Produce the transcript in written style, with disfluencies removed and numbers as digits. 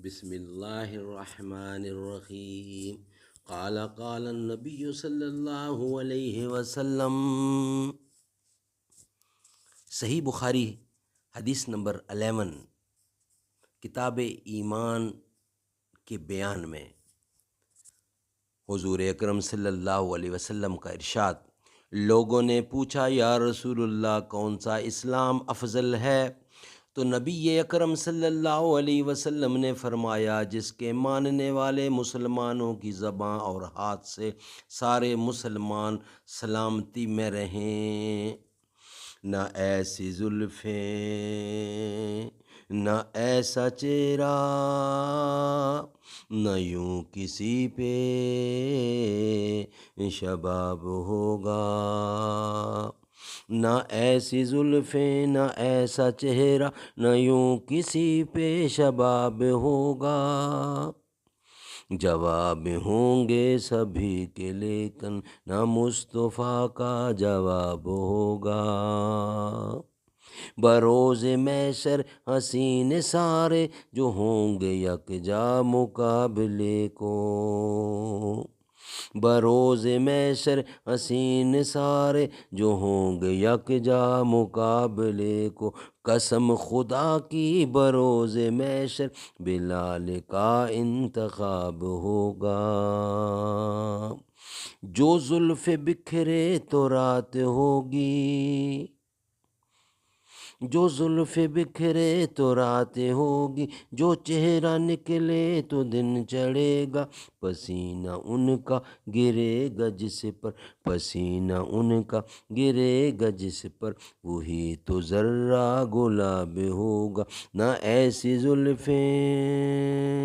بسم اللہ الرحمن الرحیم قال النبی صلی اللہ علیہ وسلم۔ صحیح بخاری حدیث نمبر 11 کتاب ایمان کے بیان میں حضور اکرم صلی اللہ علیہ وسلم کا ارشاد، لوگوں نے پوچھا یا رسول اللہ کون سا اسلام افضل ہے؟ تو نبی اکرم صلی اللہ علیہ وسلم نے فرمایا، جس کے ماننے والے مسلمانوں کی زبان اور ہاتھ سے سارے مسلمان سلامتی میں رہیں، نہ ایسی زلفیں، نہ ایسا چہرہ، نہ یوں کسی پہ شباب ہوگا، نہ ایسی زلفیں، نہ ایسا چہرہ، نہ یوں کسی پہ شباب ہوگا۔ جواب ہوں گے سبھی کے لیکن نہ مصطفیٰ کا جواب ہوگا۔ بروز محشر حسین سارے جو ہوں گے یکجا مقابلے کو، بروز محشر حسین سارے جو ہوں گے یکجا مقابلے کو، قسم خدا کی بروز محشر بلال کا انتخاب ہوگا۔ جو زلف بکھرے تو رات ہوگی، جو زلف بکھرے تو رات ہوگی، جو چہرہ نکلے تو دن چڑھے گا، پسینہ ان کا گرے گا جس پر، پسینہ ان کا گرے گا جس پر، وہی تو ذرہ گلاب ہوگا۔ نہ ایسی زلفیں